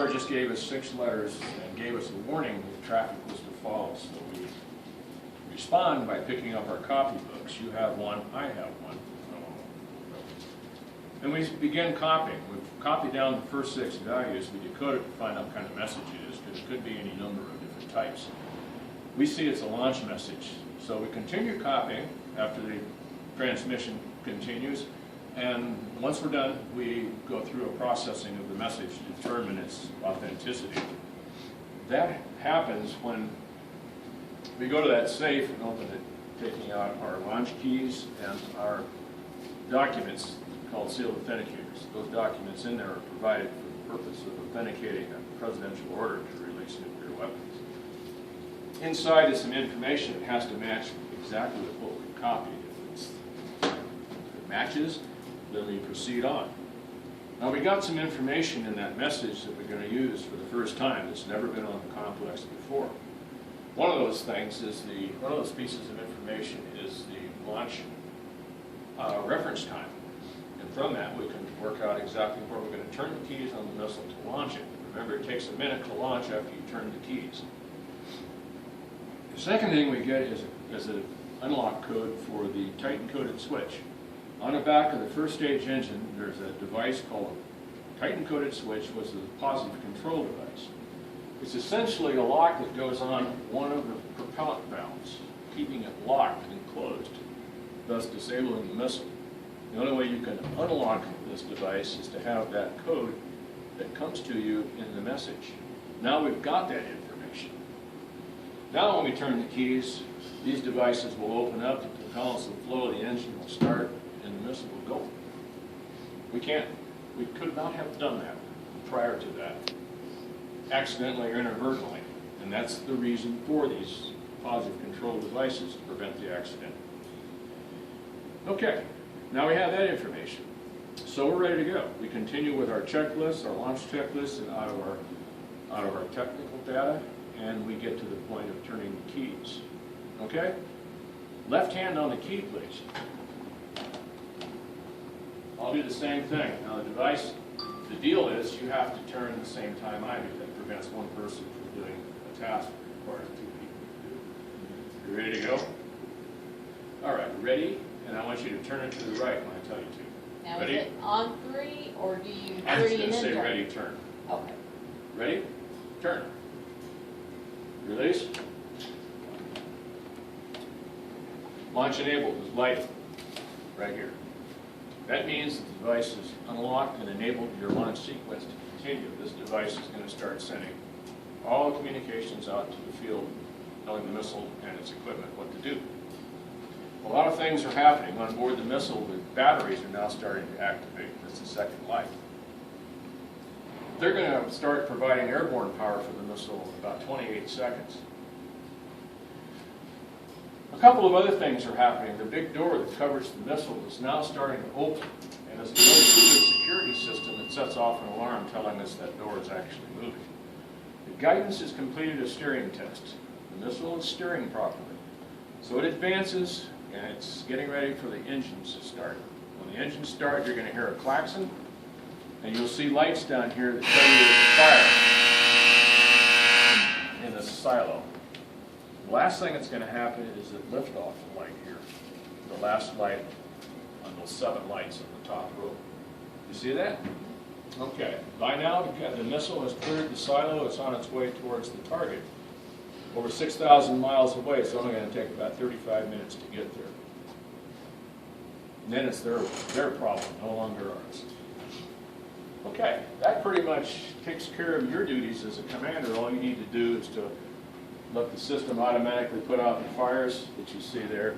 tower just gave us 6 letters and gave us a warning that traffic was to follow. So we respond by picking up our copybooks. You have one, I have one. And we begin copying. We copy down the first 6 values. We decode it to find out what kind of message it is, because it could be any number of different types. We see it's a launch message. So we continue copying after the transmission continues. And once we're done, we go through a processing of the message to determine its authenticity. That happens when we go to that safe and open it, taking out our launch keys and our documents called sealed authenticators. Those documents in there are provided for the purpose of authenticating a presidential order to release nuclear weapons. Inside is some information that has to match exactly with what we copied. If it matches, then we proceed on. Now we got some information in that message that we're going to use for the first time that's never been on the complex before. One of those things is one of those pieces of information is the launch reference time. And from that we can work out exactly where we're going to turn the keys on the missile to launch it. Remember, it takes a minute to launch after you turn the keys. The second thing we get is an unlock code for the Titan-coded switch. On the back of the first stage engine, there's a device called a Titan-coded switch, which is a positive control device. It's essentially a lock that goes on one of the propellant valves, keeping it locked and closed, thus disabling the missile. The only way you can unlock this device is to have that code that comes to you in the message. Now we've got that information. Now when we turn the keys, these devices will open up, the propellants will flow, the engine will start, and the missile will go. We could not have done that prior to that, accidentally or inadvertently. And that's the reason for these positive control devices, to prevent the accident. Okay, now we have that information. So we're ready to go. We continue with our checklist, our launch checklist, and out of our technical data, and we get to the point of turning the keys. Okay? Left hand on the key, please. I'll do the same thing. Now the device, the deal is you have to turn at the same time I do. That prevents one person from doing a task that requires 2 people to do. You ready to go? All right, ready? And I want you to turn it to the right when I tell you to. Now Ready? is it on 3 or do you 3 I'm just going and to then say turn? ready, turn. Okay. Ready? Turn. Release. Launch enabled is lighted right here. That means that the device is unlocked and enabled your launch sequence to continue. This device is going to start sending all the communications out to the field, telling the missile and its equipment what to do. A lot of things are happening on board the missile. The batteries are now starting to activate. That's the second light. They're going to start providing airborne power for the missile in about 28 seconds. A couple of other things are happening. The big door that covers the missile is now starting to open, and as it goes through the security system, it sets off an alarm telling us that door is actually moving. The guidance has completed a steering test. The missile is steering properly. So it advances, and it's getting ready for the engines to start. When the engines start, you're going to hear a klaxon, and you'll see lights down here that tell you there's fire in the silo. The last thing that's going to happen is the liftoff light here. The last light on those 7 lights on the top row. You see that? Okay. By now, the missile has cleared the silo. It's on its way towards the target. Over 6,000 miles away, it's only going to take about 35 minutes to get there. And then it's their problem, no longer ours. Okay, that pretty much takes care of your duties as a commander. All you need to do is to let the system automatically put out the fires that you see there.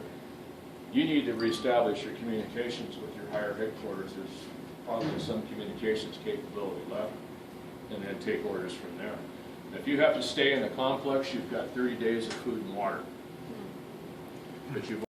You need to reestablish your communications with your higher headquarters. There's probably some communications capability left, and then take orders from there. If you have to stay in the complex, you've got 30 days of food and water. But you've